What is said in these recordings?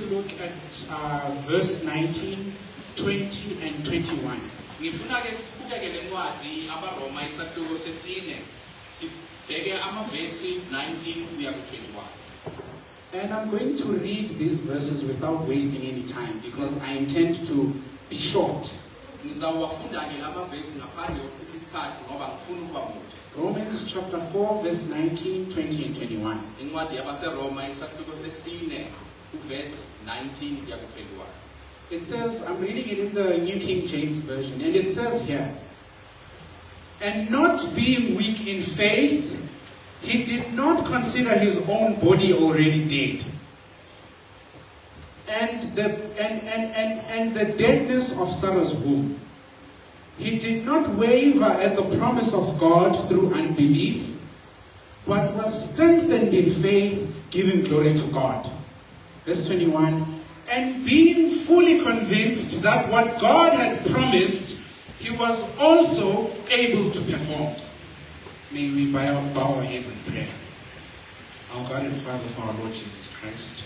to look at verse 19, 20, and 21. Ngifuna ke sibuke le ncwadi abaRoma isahluko sesine sibheke amavesi 19 kuya ku21. And I'm going to read these verses without wasting any time because I intend to be short. Ngizawafunda ke lamavesi ngaphandle kokuthi isikhathi ngoba ngifuna ukuba mude. Romans chapter 4, verse 19, 20, and 21. Incwadi yabaseRoma isahluko sesine uvesi 19 kuya ku21. It says, I'm reading it in the New King James Version, and it says here, and not being weak in faith, he did not consider his own body already dead, and the deadness of Sarah's womb. He did not waver at the promise of God through unbelief, but was strengthened in faith, giving glory to God. Verse 21, and being fully convinced that what God had promised, he was also able to perform. May we bow our heads in prayer. Our God and Father, for our Lord Jesus Christ,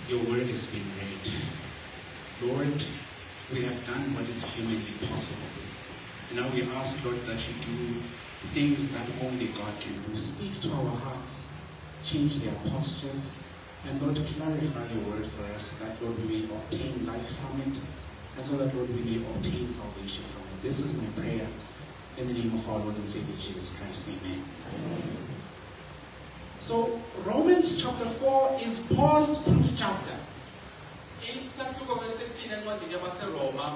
your word has been read. Lord, we have done what is humanly possible. And now we ask, Lord, that you do things that only God can do. Speak to our hearts, change their postures, and Lord, clarify your word for us, that Lord, we may obtain life from it, and so that Lord, we may obtain salvation from it. This is my prayer in the name of our Lord and Savior Jesus Christ. Amen. So Romans chapter 4 is Paul's proof chapter. Isahluko sesine encwadini yabaseRoma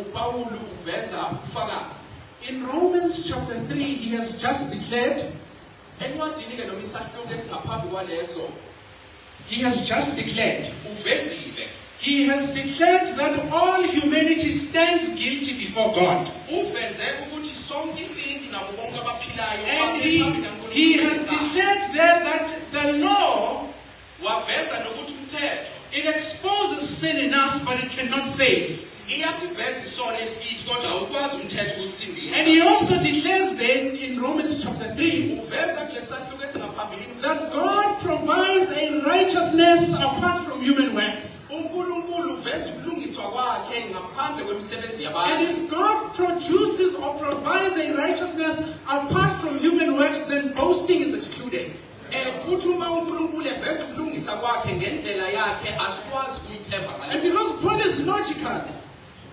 uPawulu uveza ubufakazi. In Romans chapter 3 he has just declared, Encwadini ke noma isahluko esingaphambi kwaleso he has just declared, uvezile. he has declared that all humanity stands guilty before God. Uveze ukuthi sonke isintu nabo bonke abaphilayo And he has declared there that the law, waveza nokuthi umthetho it exposes sin in us, but it cannot save. iyasiveza isono esikithi kodwa awukwazi umthetho ukusindisa. And he also declares then in Romans chapter 3 uveza kulesahluko esingaphambilini that God provides a righteousness apart from human works. uNkulunkulu uveza ukulungiswa kwakhe ngaphandle kwemisebenzi And yabantu. if God produces or provides a righteousness apart from human works, then boasting is excluded. Futhi uma uNkulunkulu eveza ukulungisa kwakhe ngendlela yakhe asikwazi ukuyithemba And ngale. because Paul is logical,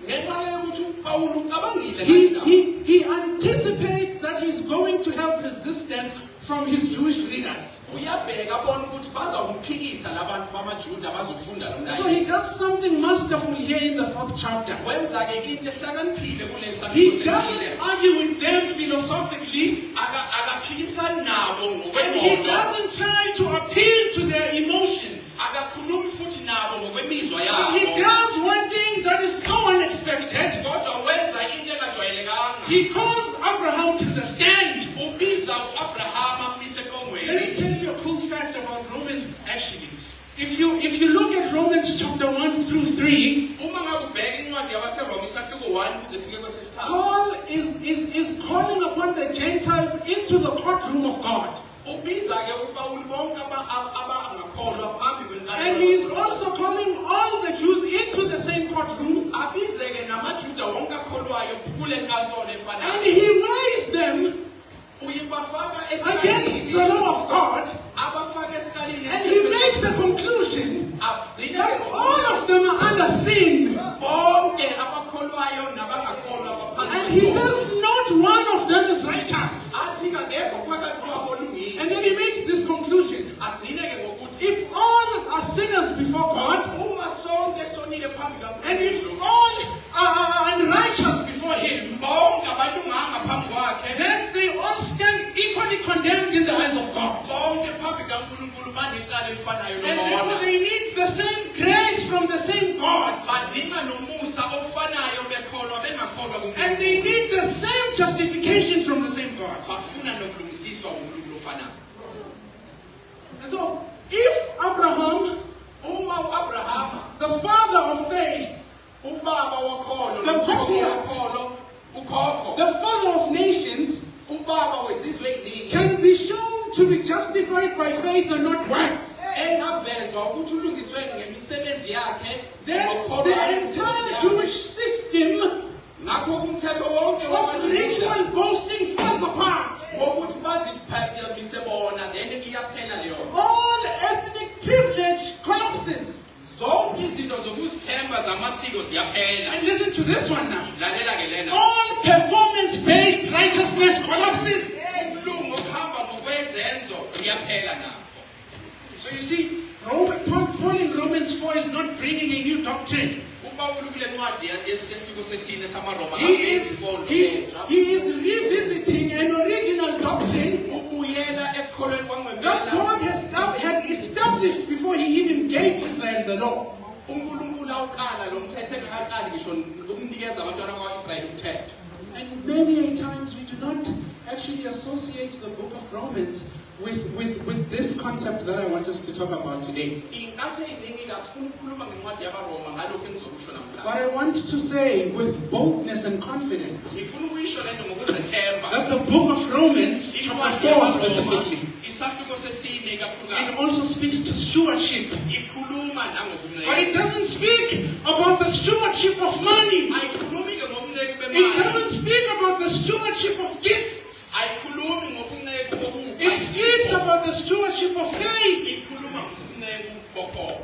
Ngenxa yokuthi uPawulu ucabangile ngale. he anticipates that he's going to have resistance from his Jewish readers. Uyabheka abona ukuthi bazawumphikisa labantu bamaJuda bazofunda lo So he mlayezo. does something masterful here in the 4th chapter. Wenza ke into ehlakaniphile kulesahluko He sesine. doesn't argue with them philosophically, Akaphikisani nabo and he ngokwengqondo. doesn't try to appeal to their emotions. Akakhulumi futhi nabo ngokwemizwa But he yabo. does one thing that is so unexpected. Kodwa wenza into engajwayelekanga. He calls Abraham to the stand. Ubiza uAbrahama amise Let me eqongweni. tell you a cool fact about Romans actually. If you look at Romans chapter 1 through 3, Uma ngabe ubheka incwadi yabaseRoma isahluko 1 kuze kufike kwesesithathu. Paul is calling upon the Gentiles into the courtroom of God. Ubiza ke uPawulu bonke abangakholwa phambi kwenkantolo. And he is also calling all the Jews into the same courtroom. Abize ke namaJuda wonke akholwayo kule nkantolo And efanayo. he weighs them Uyibafaka against esikalini. the law of God. Abafaka esikalini. And he makes a conclusion Agcina that ke all of them are under sin. bonke abakholwayo nabangakholwa baphansi. And he says not one of them is righteous. Athi akekho phakathi kwabo olungile. And then he makes this conclusion. Agcine ke ngokuthi If all are sinners before God, uma sonke sonile phambi kaNkulunkulu. and if all are unrighteous before him, bonke abalunganga phambi kwakhe. then they all stand equally condemned in the eyes of God. Bonke phambi kaNkulunkulu banecala elifanayo And therefore lobona. they need the same grace from the same God. Badinga nomusa ofanayo bekholwa bengakholwa And kuNkulunkulu. they need the same justification from the same God. Bafuna nokulungisiswa uNkulunkulu ofanayo. And so, if Abraham, Uma uAbrahama the father of faith, ubaba wokholo, The patriarch. wokholo, ukhokho, the father of nations, ubaba wezizwe eziningi can be shown to be justified by faith and not works, engavezwa nokuthi ulungiswe ngemisebenzi yakhe then ngokholwa the ngemisebenzi entire yakhe. Jewish system Ngakho umthetho wonke of wamaJuda ritual boasting falls apart. wokuthi baziphamise bona then iyaphela leyo. All ethnic privilege collapses. Zonke izinto zokuzithemba zamasiko ziyaphela. And listen to this one now. Lalela ke lena. All performance-based righteousness collapses. Ukulunga okuhamba ngokwezenzo kuyaphela nakho. So you see, Paul in Romans 4 is not bringing a new doctrine. uPawulu kule ncwadi yesifiko sesine samaRoma He is revisiting an original doctrine ubuyela ekukholweni that kwangempela. God had established before he even gave Israel the law. uNkulunkulu awuqala lo mthetho engakaqali ngisho ukunikeza abantwana bakwa-Israyeli umthetho. And many times we do not actually associate the book of Romans with this concept that I want us to talk about today. Inkathi eyiningi asifuni ukukhuluma ngencwadi yabaRoma ngalokho engizokusho namhlanje. But I want to say with boldness and confidence Ngifuna ukuyisho lento ngokuzethemba. that the book of Romans, chapter 4 specifically, isahluko sesine it ikakhulukazi also speaks to stewardship. ikhuluma But it doesn't speak about the stewardship of money. ayikhulumi ke ngobunceku It bemali. doesn't speak about the stewardship of gifts. ayikhulumi ngobunceku bokupha. It speaks about the stewardship of faith. ikhuluma ngobunceku bokholo.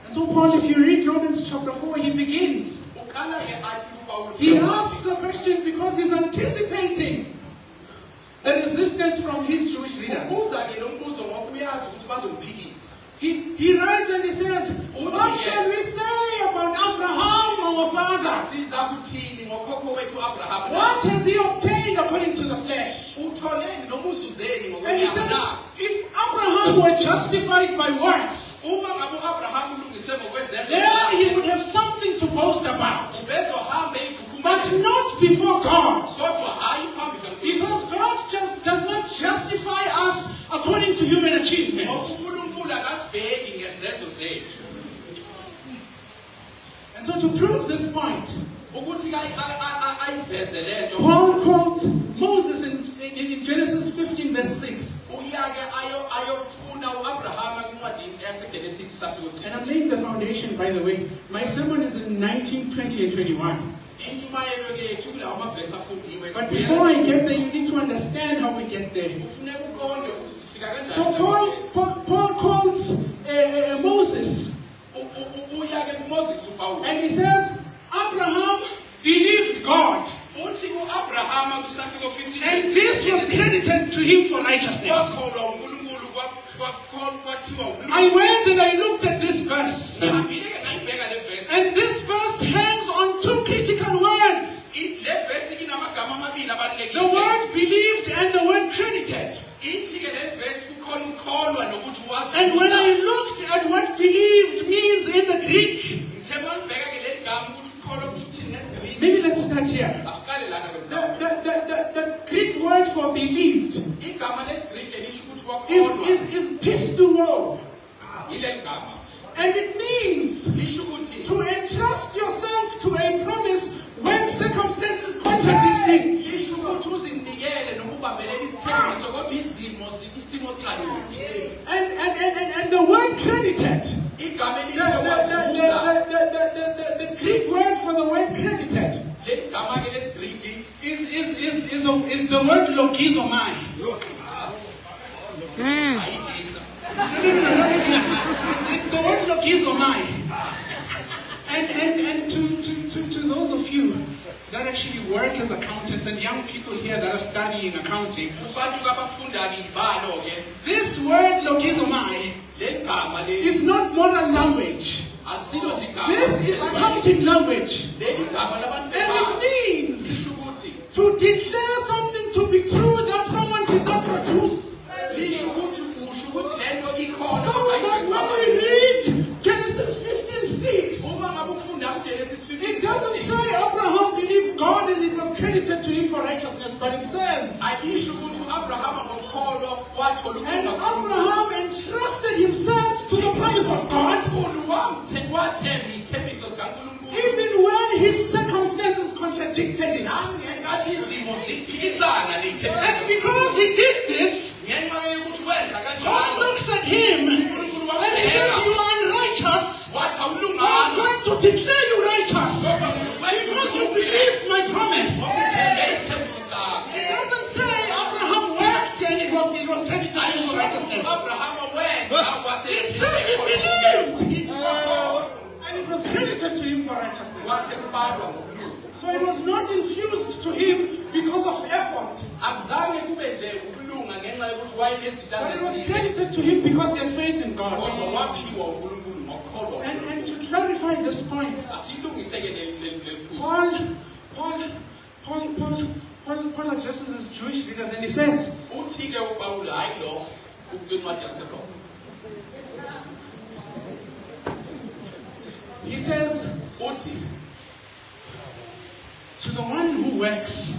And so Paul, if you read Romans chapter 4, he begins. uqala ke athi uPawulu He asks a question because he's anticipating the resistance from his Jewish readers. ubuza ke lo mbuzo ngoba uyazi ukuthi bazomphikisa. He writes and he says, what shall we say about Abraham, our father? siza kuthini ngokhokho wethu uAbrahama? What has he obtained according to the flesh? utholeni noma uzuzeni And he ngokwenyama says, na? if Abraham were justified by works, uma ngabe uAbrahama ulungise ngokwezenzo then he zakhe, would have something to boast about. ubezohamba But eyikhukhumeni, not before God. kodwa hayi phambi kaNkulunkulu. Because God just does not justify us according to human achievement. Ngoba uNkulunkulu akasibheki ngezenzo zethu. And so to prove this point, ukuthi ayiveze lento Paul quotes Moses in Genesis 15 verse 6. uyake ayofuna uAbrahama kwincwadi yaseGenesis isahluko And I'm 6. laying the foundation, by the way. My sermon is in 19, 20, and 21. intshumayelo ke yethu kulawo mavesi afundiwe. But before I get there, you need to understand how we get there. ufuneka uqonde ukuthi sifika kanjani. So Paul quotes Moses, uyake kuMoses uPawulu. and he says, Abraham believed God, uthi uAbrahama kusahluko 15 and this was credited to him for righteousness. wakholwa uNkulunkulu kwathiwa ubulungu. I went and I looked at this verse, ngihambile ke ngayibheka le vesi. and this verse hangs on two critical words: Le vesi inamagama amabili the abalulekile. word believed and the word credited. ithi ke le vesi kukhona ukholwa nokuthi wazi. And when I looked at what believed means in the Greek, ngithe mangibheka ke le gama ukuthi ukholwa kusho ukuthini ngesiGriki. maybe let's start here. Asiqale lana ke The, mhlawumbe. the Greek word for believed igama lesiGriki lisho ukuthi wakholwa. is pistuo, Ile gama and it means lisho ukuthi to entrust yourself to a promise when circumstances contradict it. lisho ukuthi uzinikele noma ubambelele isithembiso kodwa isimo singalungi. And the word credited, igama the, elithi kwazuza. the Greek word for the word credited Le gama ke lesiGriki is the word logizomai. ayibiza. It's the word logizomai. And to those of you that actually work as accountants and young people here that are studying accounting, Kubantu abafunda ibalo ke this word logizomai le gama le is not modern language. asilo nje igama. This is accounting language. Leli gama labantu And it means lisho ukuthi to declare something to be true that someone did not produce. lisho ukuthi usho ukuthi lento ikhona So that when we read Genesis 15:6, uma ngabe ufunda kuGenesis it doesn't 15:6 say Abraham believed God and it was credited to him for righteousness, but it says, ayisho ukuthi uAbrahama ngokholwa wathola and ukuthula kuNkulunkulu. Abraham entrusted himself to the promise of God, uNkulunkulu wathemba ithembiso zikaNkulunkulu. even when his circumstances contradicted it. Nangenkathi izimo ziphikisana And nethembiso. because he did this, Ngenxa yokuthi wenza God kanjalo looks at him uNkulunkulu and declare you righteous because you believed my promise. It doesn't say Abraham worked and it was credited to him for righteousness. It says he believed. And it was credited to him for righteousness. So it was not infused to him because of effort. But it was credited to him because he had faith in God. And to clarify this point, Paul addresses his Jewish leaders and he says, to the one who works,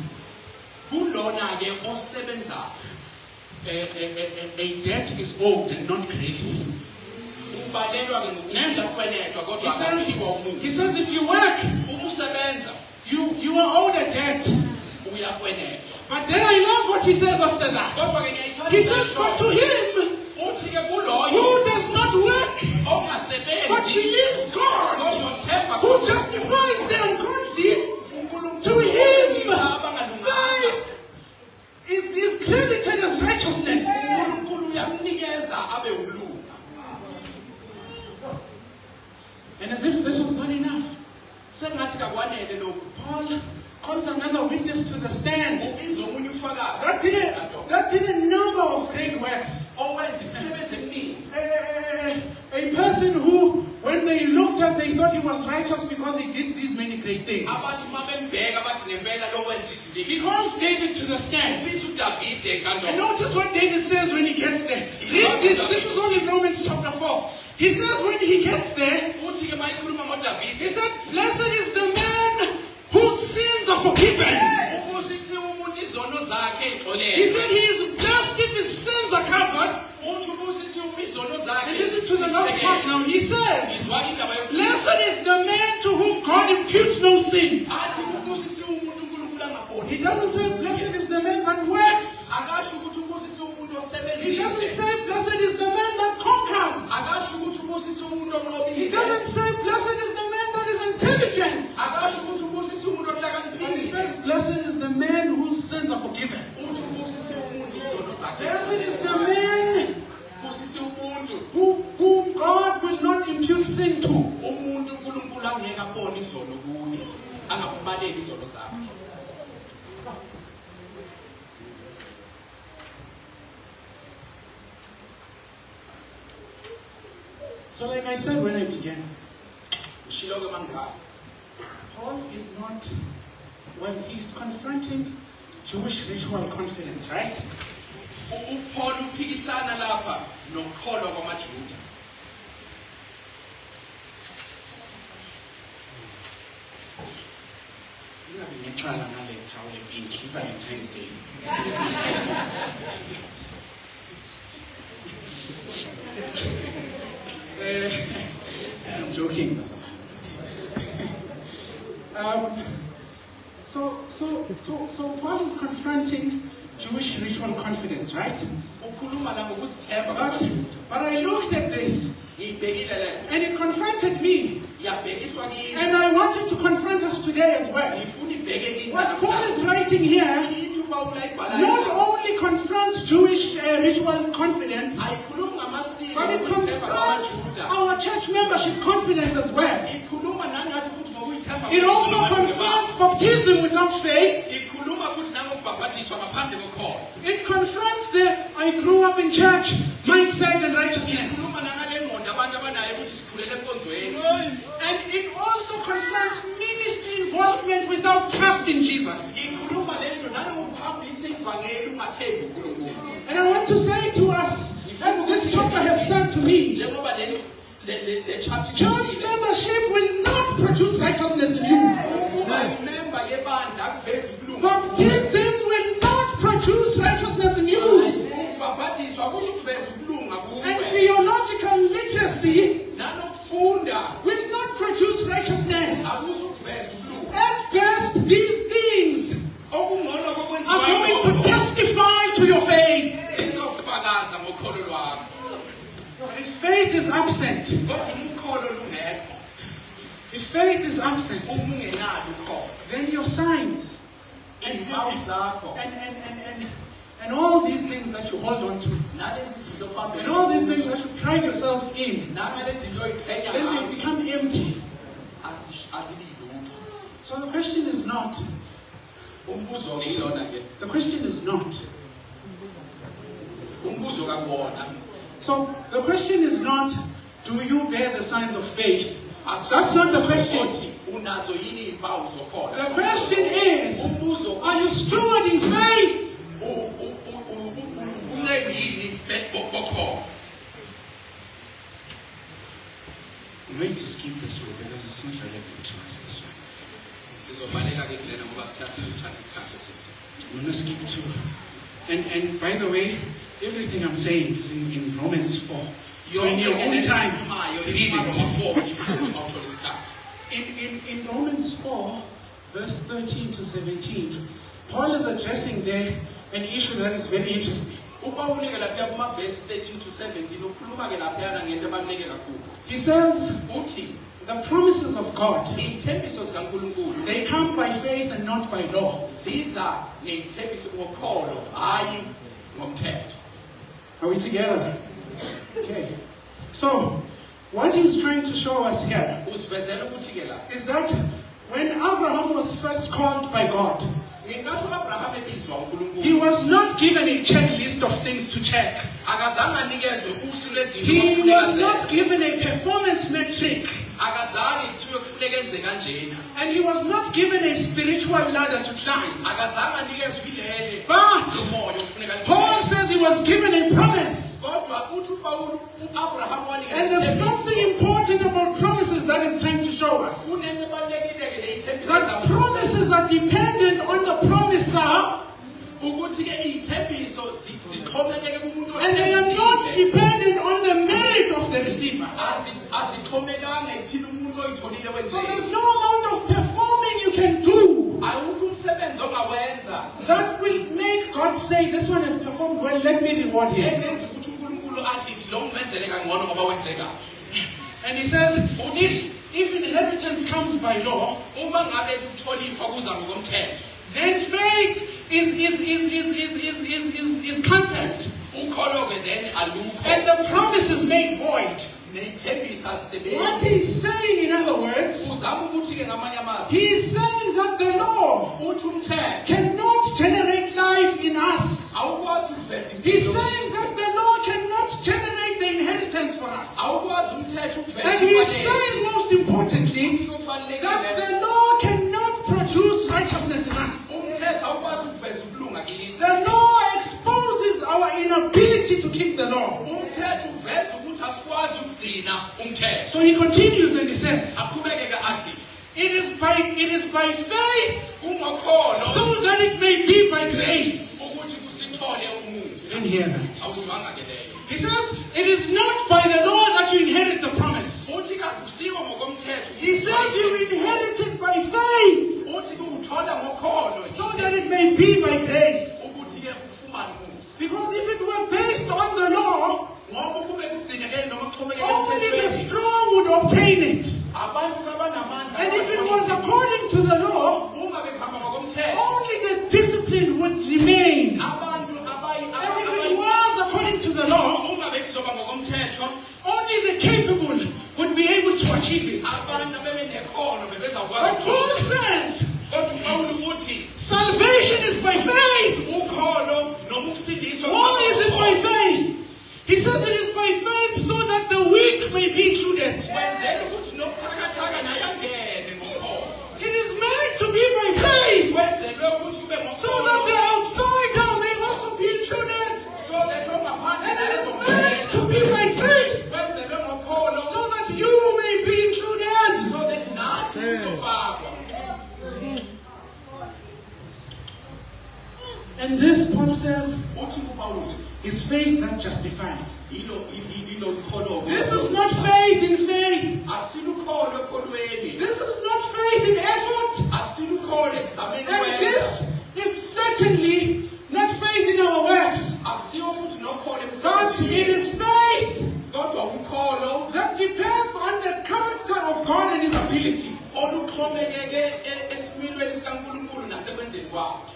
a debt is owed and not grace. He says if you work, you are owed a debt. But then I love what he says after that. He says, but to him who does not work, but believes God, who justifies the ungodly, to him faith is credited as righteousness. And as if this was not enough, Paul calls another witness to the stand that did a number of great works. A person who, when they looked at, they thought he was righteous because he did these many great things. He calls David to the stand. And notice what David says when he gets there. Read this is only Romans chapter 4. He says when he gets there, he said, blessed is the man whose sins are forgiven. He said he is blessed if his sins are covered. And listen to the last part now. He says, blessed is the man to whom God imputes no sin. He doesn't say blessed is the man that works. He doesn't say blessed is the man that conquers. He doesn't say blessed is the man that is intelligent. But he says blessed is the man whose sins are forgiven. Blessed is the man whom God will not impute sin to. So like I said when I began, Paul is not, well, he's confronting Jewish ritual confidence, right? Paul uphikisana lapha nokukholwa kwamaJuda. Valentine's Day. I'm joking. So Paul is confronting Jewish ritual confidence, right? But I looked at this, and it confronted me. And I wanted to confront us today as well. What Paul is writing here not only confronts Jewish ritual confidence, but it confronts our church membership confidence as well. It also confronts baptism without faith. It confronts the I grew up in church mindset and righteousness. And it also confronts ministry involvement without trust in Jesus. And I want to say to us, as this chapter has said to me, church membership will not produce righteousness in you. Baptism will not produce righteousness in you. And theological literacy will not produce righteousness. At best, these things are going to testify to your faith. But if faith is absent, If faith is absent, uma ungenalo ukholo then your signs iimpawu zakho and all these things that you hold on to, nalezi zinto phambili and all these things that you pride yourself in, nangalezi zinto oyiqhenya then they ngazo become empty. azibi lutho. So the question is not, Umbuzo ke ilona ke the question is not. umbuzo kakuwona So the question is not, do you bear the signs of faith? That's not the question. unazo yini iimpawu zokholo. The question is, umbuzo are you stewarding faith? uncebi yini bokholo. I'm going to skip this one because it's not relevant to us this one. Sizobaleka ke kulena ngoba sizothatha isikhathi eside. I'm going to skip two. And by the way, everything I'm saying is in Romans 4. So in your own time, read it. In Romans 4, verse 13 to 17, Paul is addressing there an issue that is very interesting. UPawulike lapha kuma verse 13 to 17 ukhuluma ke lapha ngento ebaluleke kakhulu. He says, Uthi the promises of God, iy'thembiso zikaNkulunkulu they come by faith and not by law. ziza ngey'thembiso ngokholo hayi ngomthetho. Are we together? Okay. So, what he's trying to show us here Usivezela ukuthi ke la is that when Abraham was first called by God, ngenkathi uAbraham ebizwa uNkulunkulu he was not given a checklist of things to check. akazange anikezwe uhlu lwezinto He okufuneka was zenze. not given a performance metric. akazange kuthiwe kufuneka enze kanjena. And he was not given a spiritual ladder to climb. akazange anikezwe ilele But lomoya okufuneka Paul says he was given a promise. kodwa uthi uAbraham And there's something important about promises that is trying to show us. kunento ebalulekile ke ley'thembiso That promises are dependent on the promiser, ukuthi ke iy'thembiso zixhomekeke kumuntu and they are not othembisile. dependent on the merit of the receiver. azixhomekanga ekuthini umuntu oyitholile So there's wenzeni. no amount of performing you can do awukho umsebenzi ongawenza that will make God say, this one has performed well, let me reward him. engenza ukuthi uNkulunkulu athi lo ngimenzele kangcono ngoba wenze kahle. And he says, if inheritance comes by law, uma ngabe kuthola ifa kuza ngokomthetho then faith is concept. ukholo ke then alukho And the promise is made void. ney'thembiso What azisebenzi. he's saying, in other words, uzama ukuthi ke ngamanye amazwi he's saying that the law uthi umthetho cannot generate life in us. awukwazi ukuveza He's impilo. saying that the law cannot generate the inheritance for us. awukwazi umthetho ukuveza And he's imfanelo. saying, most importantly, that the law cannot produce righteousness in us. umthetho awukwazi ukuveza ukulunga kithi. The law exposes our inability to keep the law. umthetho uveza ukuthi asikwazi ukugcina umthetho. So he continues and he says, aqhubeke ke athi it is by faith, kungokholo so that it may be by grace. ukuthi kusithole umusa. Didn't hear that. awuzwanga ke leyo. He says, it is not by the law that you inherit the promise. uthi kakusiwo ngokomthetho. He says you inherit it by faith, uthi kuwuthola ngokholo so that it may be by grace. ukuthi ke ufumane umusa. Because if it were based on the law, ngoba kube kugcinekele noma kuxhomekeke only the emthethweni. strong would obtain it. abantu abanamandla And if it was according to the law, uma bekhamba ngokomthetho only the discipline would remain. abantu And if it was according to the law, uma bekuzoba ngokomthetho only the capable would be able to achieve it. abantu bebenekhono But bebezakwazi Paul ukuthola. says, kodwa uPawulu uthi salvation is by faith. ukholo noma ukusindiswa Why is it by faith? He says it is by faith so that the weak may be included. wenzela ukuthi nobuthakathaka naye angene ngokholo. It is made to be by faith wenzelwe ukuthi kube so that the ngokholo outsider may also be included. so that ongaphandle And naye it is azongena. made to be by faith wenzelwe ngokholo so that you may be included. so that nathi sizofakwa. And this, Paul says, uthi uPawulu is faith that justifies. ilo mkholo. This is not faith in faith. akusilukholo ekholweni. This is not faith in effort. akusilukholo ekuzameni And kwenza. this is certainly not faith in our works. akusiwo futhi nokholo But it is faith kodwa ukholo that depends on the character of God and His ability. humility oluxhomekeke esimilweni sikaNkulunkulu nasekwenzeni kwakhe.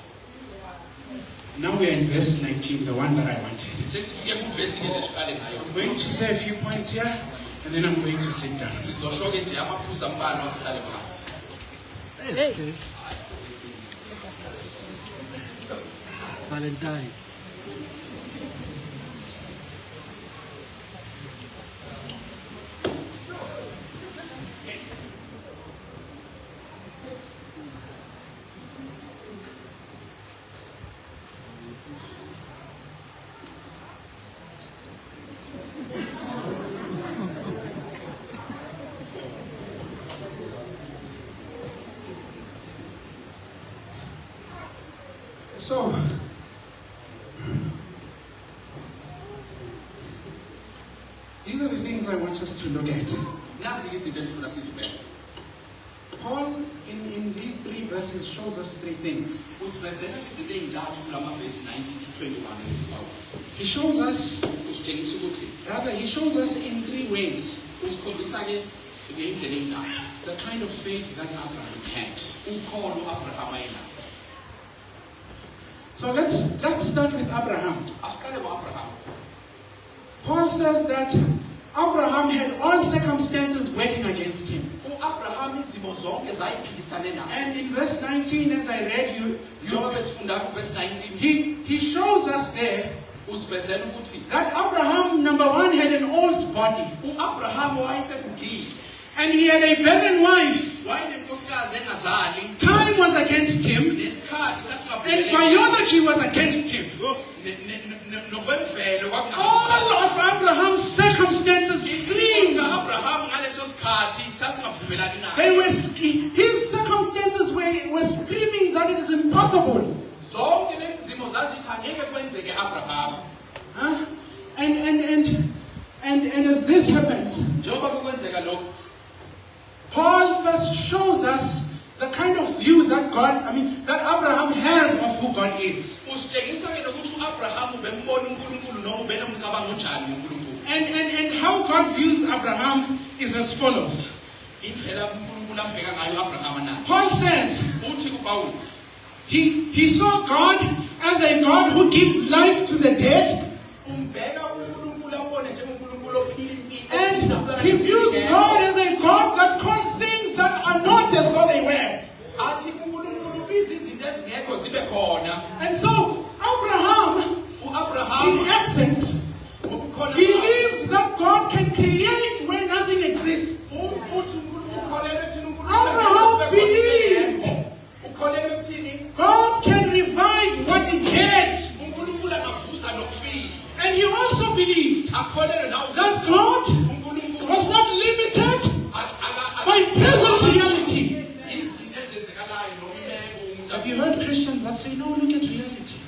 Now we are in verse 19, the one that I wanted. Sesifike kuvesi le lesiqale ngayo. I'm going to say a few points here, and then I'm going to sit down. Sizosho ke nje amaphuzu ambalwa sihlale phansi. Okay. Valentine. So, these are the things I want us to look at. Nazi ke izinto endifuna sizibheke. Paul, in these 3 verses, shows us 3 things. Usivezela izinto ezintathu kulama verse 19 to 21 ezibawo. He shows us, Usitshengisa ukuthi rather, he shows us in 3 ways usikhombisa ke ngeindlela ezintathu the kind of faith that Abraham had. ukholo uAbraham ayinalo. So let's start with Abraham. Asiqale ngoAbraham. Paul says that Abraham had all circumstances working against him. uAbraham izimo zonke zayiphilisane naye. And in verse 19, as I read you, Njengoba besifunda kuverse 19 he shows us there usivezela ukuthi that Abraham, number 1, had an old body. uAbraham wayesegugile. And he had a barren wife. Wayenenkosikazi engazali. Time was against him. Nesikhathi And sasingavumeleki. biology was against him. Nokwemvelo All kwakungahambisani. of Abraham's circumstances Isimo screamed. sika-Abraham ngaleso sikhathi sasingavumelani naye. His circumstances were screaming that it is impossible. Zonke lezi zimo zazithi angeke kwenzeke Abraham. Huh? And as this happens, Njengoba kukwenzeka lokho, Paul first shows us the kind of view that that Abraham has of who God is. usitshengisa ke nokuthi uAbraham ubembona uNkulunkulu noma ubenomcabango onjani ngoNkulunkulu. And how God views Abraham is as follows. Indlela uNkulunkulu ambheka ngayo uAbraham nansi. Paul says, Uthi kuPawulu, he saw God as a God who gives life to the dead, umbheka uNkulunkulu ambone njengoNkulunkulu ophila impilo. and he views God as a God that calls things that are not as though they were. Athi uNkulunkulu ubiza izinto ezingekho zibe khona. And so Abraham, in uAbraham essence, ngokukholwa believed that God can create where nothing exists. uthi ukholelwa ekuthini uNkulunkulu Abraham believed. ukholelwa ekuthini God can revive what is dead. uNkulunkulu angavusa nokufika. And he also believed Akholelwe nawo that God uNkulunkulu was not limited by present reality. izinto ezenzekalayo noma imeko umuntu Have you heard Christians that say, no, look at reality?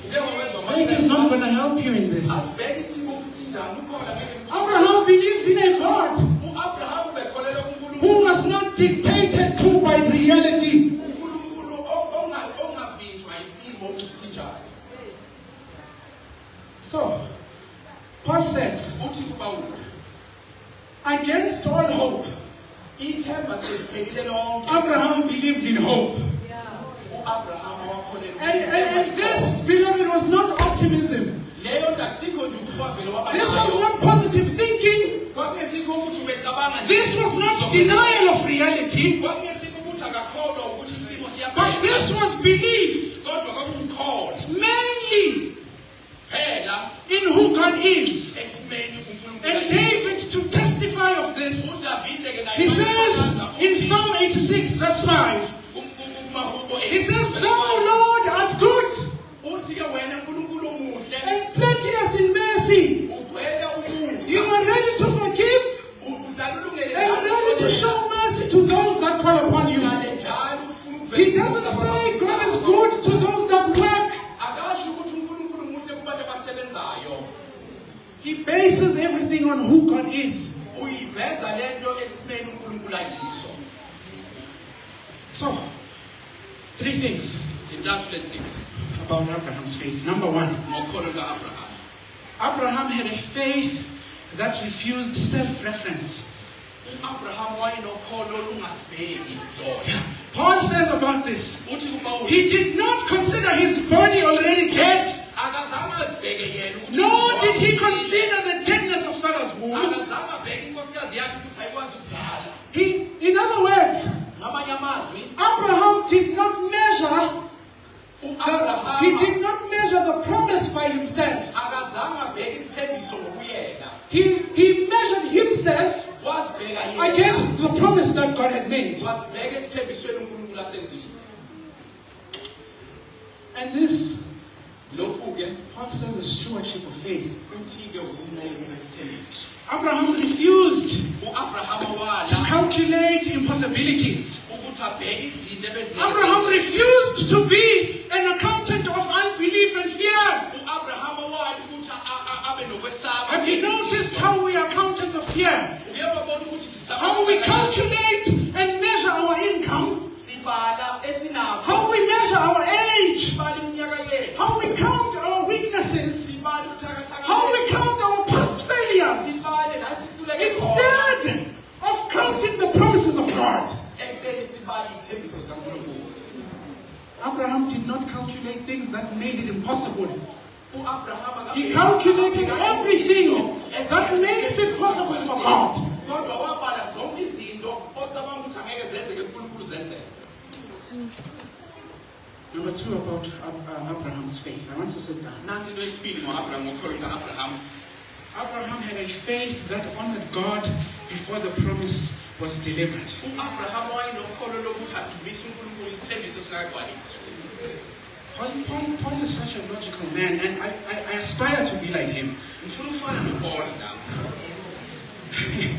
uke wawezwa Faith is not going to help you in this. asibheke isimo ukuthi sinjani ukhona ngeke Abraham believed in a God uAbraham ubekholelwa kuNkulunkulu who was not dictated to by reality. uNkulunkulu ongavinjwa isimo ukuthi sinjani. So, Paul says, Uthi kuPawulu against all hope, ithemba seliphelile lonke Abraham believed in hope. uAbraham wakholelwa And this, beloved, was not optimism. leyo ndakusikho nje ukuthi wavele waba This was nayo. not positive thinking. Kwakungesikho ukuthi ubecabanga nje. This was not denial of reality. Kwakungesikho ukuthi akakholwa ukuthi isimo But this siyaphela. was belief, Kodwa kwakuwukholwa mainly phela in who God is. esimeni uNkulunkulu And ayinto. David, to testify of this, uDavide-ke naye he says wayesakaza in ukuthi Psalm 86, verse 5, kumahubo he says, 86, Thou, Lord, art good uthi-ke wena Nkulunkulu omuhle and plenteous in mercy. ugcwele umusa. You are ready to forgive Uhlala ulungele and ready to show mercy to those that call upon you. Uhlale njalo ufuna ukuveza He doesn't umusa say kwabantu God is bakho. good to those that work. Akasho ukuthi uNkulunkulu muhle kubantu abasebenzayo. He bases everything on who God is. Uyiveza lento esimeni uNkulunkulu ayiso. So, 3 things Zintathu lezi zinto about Abraham's faith. Number 1, ngokholo lika-Abraham. Abraham had a faith that refused self-reference. U-Abraham wayenokholo olungazibheki lona. Paul says about this, Uthi kuPawulu, he did not consider his body already dead, akazange azibheke yena ukuthi nor did he consider the deadness of Sarah's womb. akazange abheke inkosikazi yakhe ukuthi ayikwazi ukuzala. In other words, Ngamanye amazwi, Abraham did not measure he did u-Abraham not measure the promise by himself. akazange abheke isithembiso ngokuyena. He measured himself Wazibheka yena. against the promise that God had made. Wazibheka esithembisweni uNkulunkulu asenzile. And this, Lokhu-ke Paul says, is stewardship of faith. uthi-ke ubunqobi besithembiso. Abraham refused U-Abraham to wala calculate impossibilities. ukuthi abheke izinto Abraham refused to be an accountant of unbelief and fear. U-Abraham wala ukuthi abe nokwesaba. Have you noticed how we are accountants of fear? Uke wabona ukuthi sisaba How we kangakanani? calculate and measure our income, Sibala esinakho. how we measure our age, Sibala iminyaka yethu. how we count our weaknesses, Sibala ubuthakathaka how we bethu. count our past failures, Sibale la sihluleke khona. instead of counting the promises of God. Ekubeni sibale iy'thembiso zikaNkulunkulu. Abraham did not calculate things that made it impossible. U-Abraham He calculated everything that makes it possible for God. Kodwa wabala zonke izinto ocabanga ukuthi angeke zenzeke uNkulunkulu zenzeke. Number two, about Abraham's faith. I want to sit down. Nansi into yesibili ngo-Abraham, ngokholo lika-Abraham. Abraham had a faith that honored God before the promise was delivered. U-Abraham wayenokholo lokuthi adumisa uNkulunkulu isithembiso singakagcwaliswa. Paul is such a logical man, and I aspire to be like him. Ngifuna ukufana noPaul nami.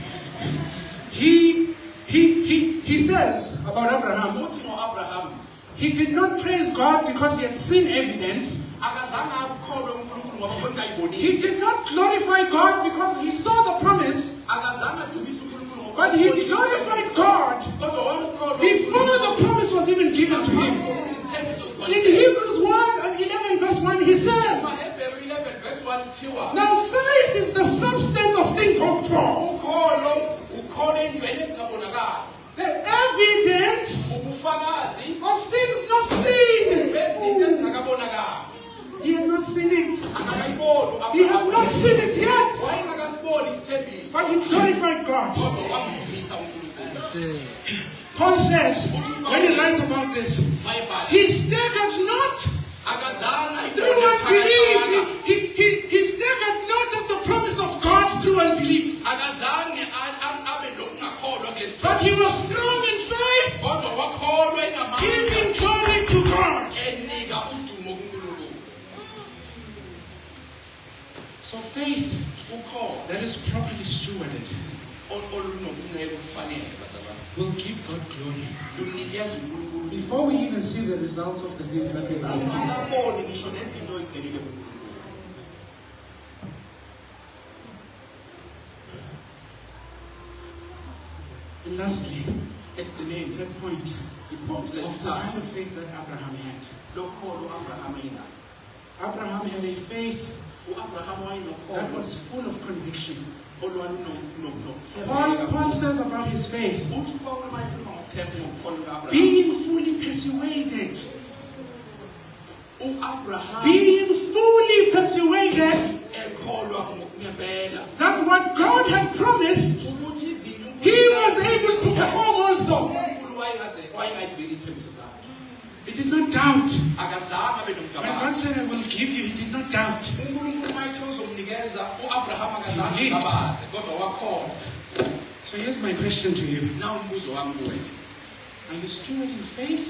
He says about Abraham, Uthi ngo-Abraham, he did not praise God because he had seen evidence. akazange akukholwe uNkulunkulu ngoba khona ayibonile. He did not glorify God because he saw the promise, Akazange adumise uNkulunkulu ngoba but he glorified God kodwa wamkholwa before the promise was even given to him. ukuthi isithembiso In sigcwaliseke. Hebrews 1:11 verse 1, he says, Hebrew 11 verse 1 kuthiwa now faith is the substance of things hoped for, ukholo ey'ntweni ezingabonakali. the evidence Ubufakazi of things not seen. bezinto ezingakabonakali. He had not seen it. Akakayiboni He had not seen it yet. wayengakasiboni isithembiso. But he glorified God. Kodwa wamdumisa uNkulunkulu. Paul says, when he writes about this, Bayibhala. he staggered not Akazange through unbelief. He staggered not at the promise of God through unbelief. Akazange abe nokungakholwa kulesi But he sithembiso. was strong in faith, Kodwa wakholwa enamandla. giving glory to God. Enika udumo kuNkulunkulu. So faith Ukholo that is properly stewarded olunobungeke kufanele bazalwane. will give God glory. Lunikeza uNkulunkulu. Before we even see the results of the things that we're asking for. Asingakaboni ngisho nezinto oy'celile kuNkulunkulu. And lastly, Ekugcineni that point iphombe of the lesithathu kind of faith that Abraham had. lokholo u-Abraham ayinalo. Abraham had a faith U-Abraham that wayenokholo was full of conviction. olwalunokuthembeka. Paul says about his faith, Uthi uPawulu uma ekhuluma ngokuthemba ngokukholo kuka-Abraham. being fully persuaded, U-Abraham being fully persuaded ekholwa ngokungempela that what God had promised, ukuthi izinto he was able to perform also. uNkulunkulu wayengayiveli iy'thembiso zakhe. He did not doubt. Akazange abe When God nomgabazi. said, I will give you, he did not doubt. uNkulunkulu uma ethe uzomnikeza u-Abraham akazange Indeed. angabaze kodwa wakholwa. So here's my question to you. Na umbuzo wami kuwe. Are you stewarding faith,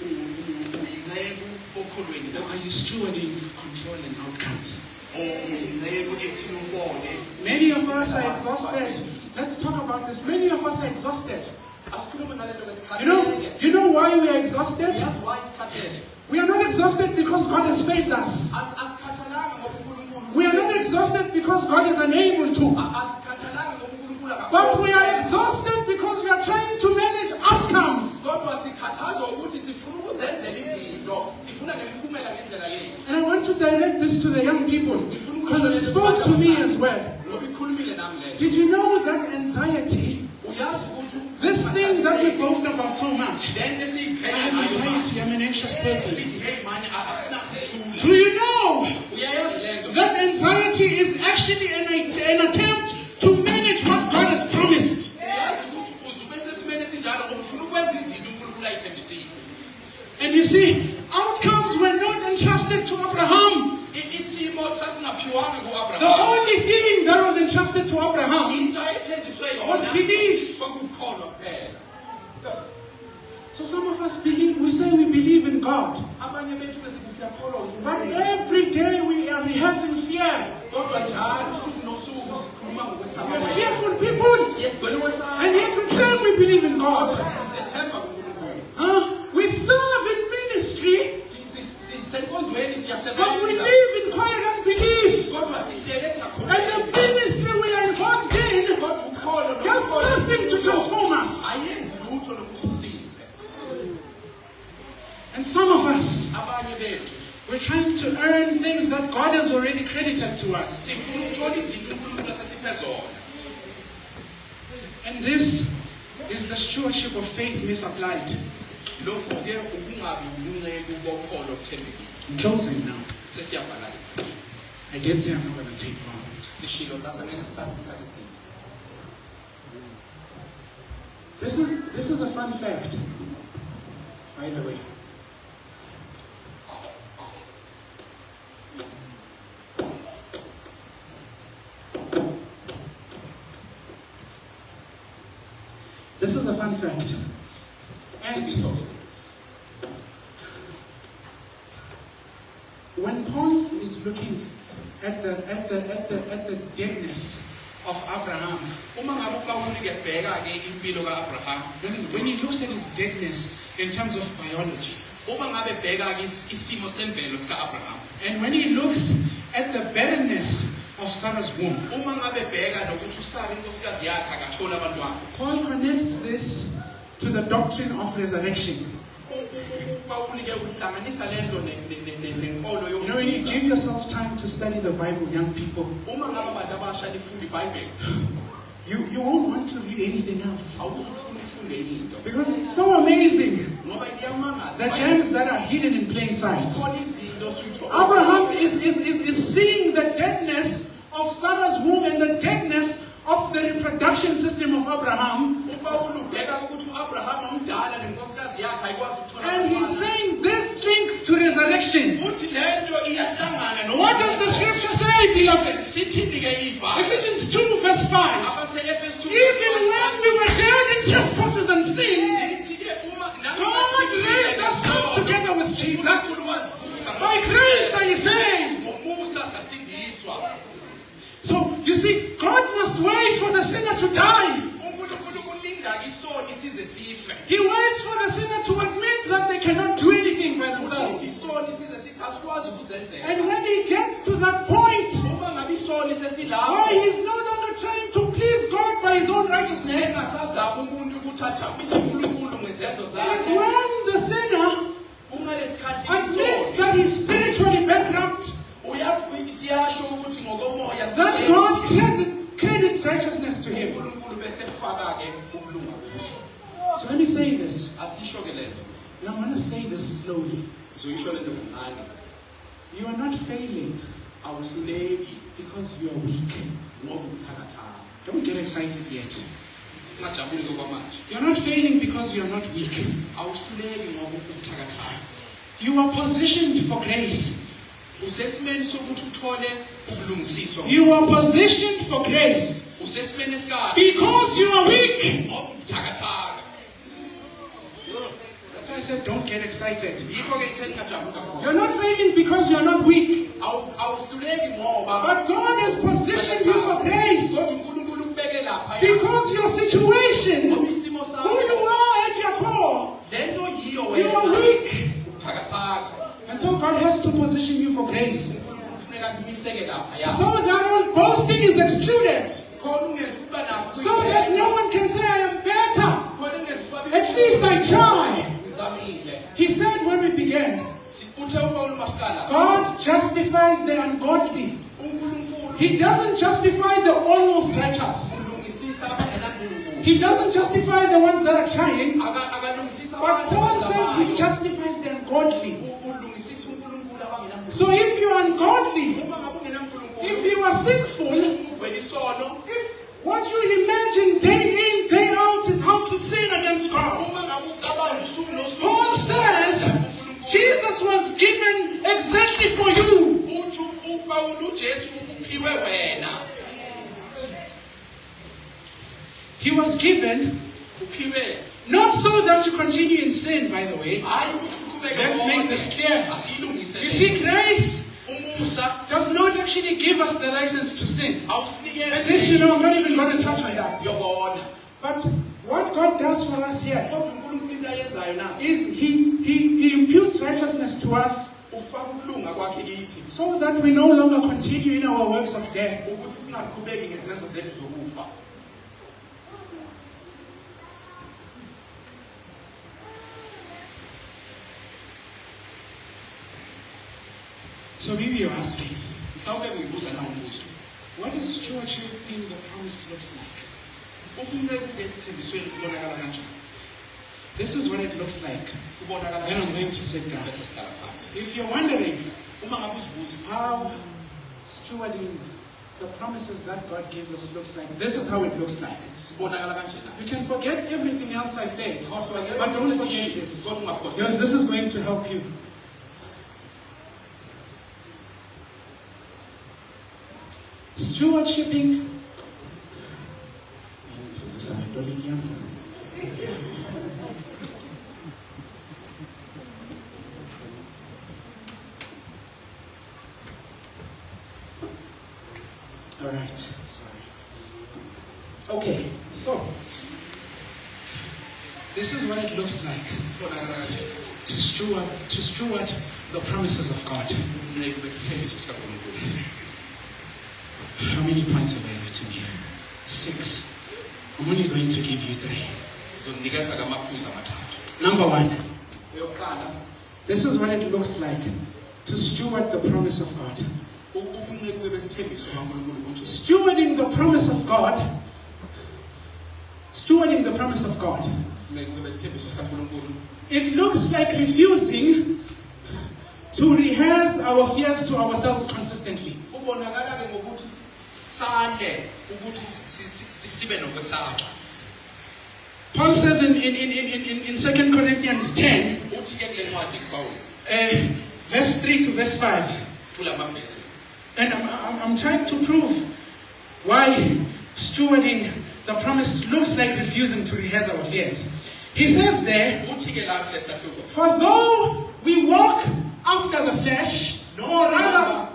Uyinceku okholweni or are you stewarding control and outcomes? uyinceku ekuthini ubone. Many of us are exhausted. Let's talk about this. Many of us are exhausted. Asikhulume ngalento kwesikhathele. You know why we are exhausted? Yazi why isikhathele? We are not exhausted because God has failed us. Asikhathalanga ngoba uNkulunkulu. We are not exhausted because God is unable to. Asikhathalanga ngoba uNkulunkulu akakho. But we are exhausted because we are trying to manage outcomes. Kodwa sikhathazwa ukuthi sifuna ukuzenzela izinto, sifuna nemiphumela ngendlela yethu. And I want to direct this to the young people because it spoke to me as well. Ngoba ikhulumile nami le. Did you know that anxiety boast about so much. Then they see I have anxiety, I'm an anxious person. hey man, Do you know that that anxiety is actually an attempt to manage what God has promised? And you see, outcomes were not entrusted to Abraham. The only thing that was entrusted to Abraham was belief. So some of us believe, we say we believe in God. But every day we are rehearsing fear. We are fearful people. And yet we claim we believe in God. We serve in ministry, but we live in quiet unbelief. And the ministry we are involved in does nothing to transform us. And some of us, we're trying to earn things that God has already credited to us. And this is the stewardship of faith misapplied. I'm closing now. I did say I'm not going to take long. This is a fun fact, by the way. This is a fun fact. And when Paul is looking at the deadness of Abraham, when he looks at his deadness in terms of biology, and when he looks at the barrenness of Sarah's womb, Paul connects this to the doctrine of resurrection. You know, when you give yourself time to study the Bible, young people, you won't want to read anything else. Because it's so amazing, the gems that are hidden in plain sight. Abraham is seeing the deadness of Sarah's womb and the deadness of the reproduction system of Abraham. And he's saying this links to resurrection. What does the scripture say, beloved? Ephesians 2 verse 5. Even when we were dead in trespasses and sins, God raised us up together with Jesus. By grace are you saved. So, you see, God must wait for the sinner to die. He waits for the sinner to admit that they cannot do anything by themselves. And when he gets to that point, where he's no longer trying to please God by his own righteousness, is when the sinner admits that he's spiritually bankrupt, that God credits righteousness to him. So let me say this. And I'm going to say this slowly. You are not failing because you are weak. Don't get excited yet. You're not failing because you are not weak. You are positioned for grace. You are positioned for grace because you are weak. That's why I said don't get excited. You're not failing because you're not weak. But God has positioned you for grace because your situation, who you are at your core, you are weak. And so God has to position you for grace. So that all boasting is excluded. So that no one can say I am better. At least I try. He said when we began, God justifies the ungodly. He doesn't justify the almost righteous. He doesn't justify the ones that are trying, akalungisisa but abantu Paul says he abazamayo. justifies the ungodly. Ulungisisa uNkulunkulu abangenankulunkulu. So if you are ungodly, Uma ngabe ungenankulunkulu, if you are sinful, wenisono, what you imagine day in, day out is how to sin against God. uma ngabe ucabanga usuku nosuku, Paul says Jesus was given exactly for you. uthi uPawulu uJesu uphiwe wena. He was given Uphiwe. not so that you continue in sin, by the way. Hayi ukuthi uqhubeke Let's make this clear. Asiyilungise. You see, grace Umusa does not actually give us the license to sin. awusinikezi. And this, you know, I'm not even going to touch on that. Yobona. But what God does for us here Kodwa uNkulunkulu into ayenzayo na. is He imputes righteousness to us Ufaka ukulunga kwakhe kithi so that we no longer continue in our works of death. ukuthi singaqhubeki ngezenzo zethu zokufa. So maybe you're asking, Mhlawumbe uyibuza na umbuzo. what is stewardship in the promise looks like? Ubunqebu esithembisweni kubonakala kanjani? This is what it looks like. Kubonakala Then I'm kanjani? going to sit down. Bese sihlala phansi. If you're wondering Uma ngabe uzibuza how stewarding the promises that God gives us looks like, this is how it looks like. sibonakala kanjena. You can forget everything else I said, But but don't forget this, because this is going to help you. Stewardshiping. All right, sorry. Okay, so this is what it looks like Kubonakala kanjena. to steward the promises of God. Ubunqebu besithembiso sikaNkulunkulu. How many points have I written here? 6. I'm only going to give you 3. Ngizonikeza kamaphuzu amathathu. Number 1, Eyokuqala, this is what it looks like to steward the promise of God. ubunqebu besithembiso kaNkulunkulu kunje. Stewarding the promise of God. Stewarding the promise of God. Ubunqebu besithembiso sikaNkulunkulu. It looks like refusing to rehearse our fears to ourselves consistently. Ubonakala ke ngokuthi sale ukuthi sibe nokwesaba. Paul says in 2 Corinthians 10, Uthi ke kule ncwadi kuPawulu verse 3 to verse 5. kulamavesi. And I'm trying to prove why stewarding the promise looks like refusing to rehearse our fears. He says there, Uthi ke la kule sahluko. for though we walk after the flesh, or rather,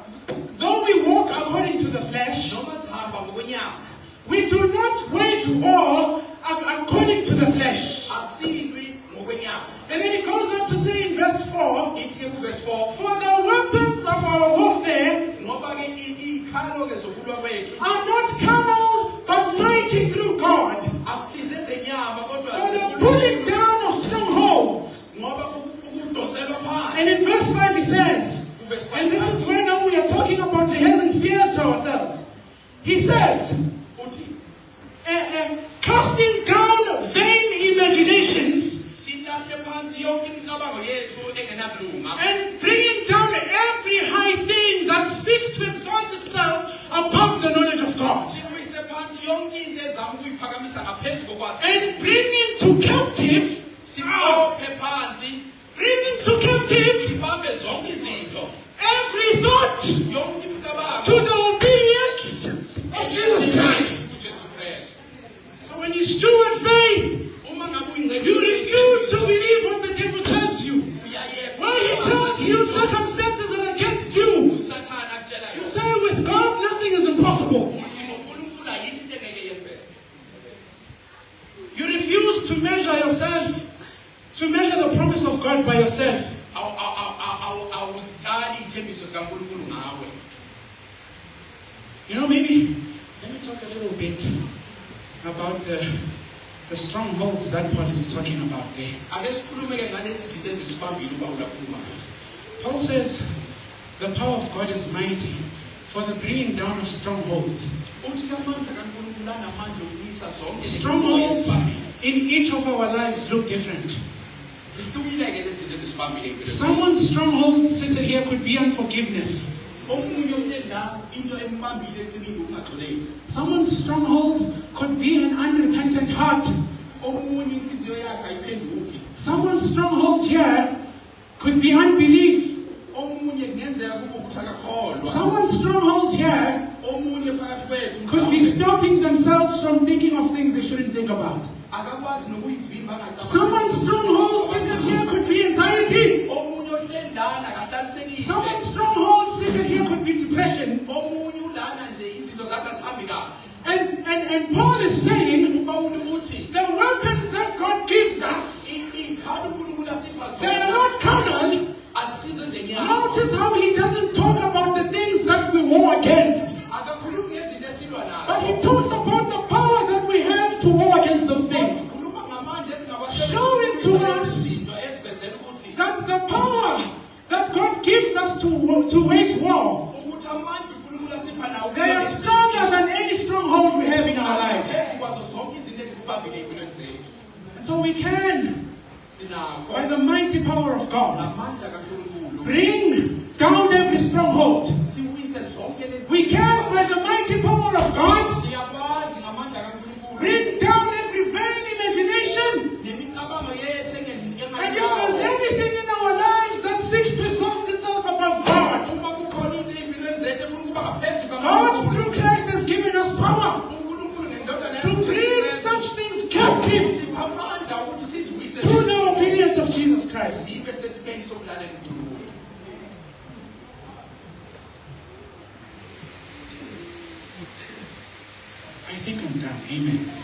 though we walk according to the flesh, Noma sihamba ngokwenyama, we do not wage war according to the flesh. asilwi ngokwenyama. And then he goes on to say in verse 4, Ithi ke kuvesi 4, for the weapons of our warfare ngoba ke ikhalo ke zokulwa kwethu are not carnal, but mighty through God, akusize zenyama for the kodwa pulling down of strongholds. ngoba ukudonselwa phansi. And in verse 5 he says, Kuvesi 5 and this is where now we are talking about rehearsing fears to ourselves. He says, uthi casting down vain imaginations silahle phansi yonke imicabango yethu engenabulunga and bringing down every high thing that seeks to exalt itself above the knowledge of God, siwise phansi yonke into ezama ukuyiphakamisa ngaphezu kokwazi and bringing to captive, sibophe phansi bringing to captive sibambe zonke izinto every thought yonke to imicabango the obedience of Jesus Christ. uJesu Kristu. So when you steward faith, Uma ngabe you refuse to believe what the devil tells you. uyayeka When he tells you circumstances are against you, usathana akutshela you yona say with God nothing is impossible. uthi ngoNkulunkulu ayikho into engeke yenzeke. You refuse to measure yourself, to measure the promise of God by yourself. Awuzikali ithembiso zikaNkulunkulu ngawe. You know, maybe let me talk a little bit about the strongholds that Paul is talking about there. Ake sikhulume ke ngalezi zinto ezisibambile uPawulu akhuluma ngazo. Paul says the power of God is mighty for the bringing down of strongholds. Uthi amandla kaNkulunkulu anamandla okulwisa zonke Strongholds in each of our lives look different. Zihlukile-ke lezi zinto ezisibambile empilweni. Someone's stronghold sitting here could be unforgiveness. Omunye ohleli la into embambile eqinile ukungagxoleki. Someone's stronghold could be an unrepentant heart. Omunye inhliziyo yakhe ayiphenduki. Someone's stronghold here could be unbelief. Omunye kungenzeka kube ukuthi akakholwa. Someone's stronghold here Omunye phakathi kwethu could be stopping themselves from thinking of things they shouldn't think about. akakwazi nokuyivimba angacabangi. Someone's stronghold sitting here could be anxiety. Omunye ohleli lana akahlalisekile. Someone's stronghold sitting here could be depression. Omunye ulana nje izinto zakhe azihambi kahle. And Paul is saying UPawulu uthi the weapons that God gives us, ikhali uNkulunkulu asipha they are zona not carnal. asize zenyama. Notice how he doesn't talk about the things that we war against, Akakhulumi ngezinto esilwa but nazo. he talks about the power that we have to war against those things. Ukhuluma ngamandla esingawasebenzisa Show it to ukulwa us. izinto ezivezela ukuthi That the power that God gives us to wage war, ukuthi amandla uNkulunkulu asipha nawo they are stronger than any stronghold we have in our lives. Phezu kwazo zonke izinto ezisibambile empilweni zethu. And so we can, Sinakho by the mighty power of God, amandla kaNkulunkulu bring down every stronghold. siwise zonke lezi. We can, by the mighty power of God, Siyakwazi ngamandla kaNkulunkulu bring down every vain imagination. nemicabango yethu And if there's anything in our lives that seeks to exalt itself above God, uma kukhona into empilweni zethu efuna ukuba ngaphezulu God through Christ has given us power uNkulunkulu ngendodana to bring such things captive sipha amandla ukuthi siziwise to the obedience of Jesus Christ. sibe sesibeni sokulalela uNkulunkulu. I think I'm done. Amen.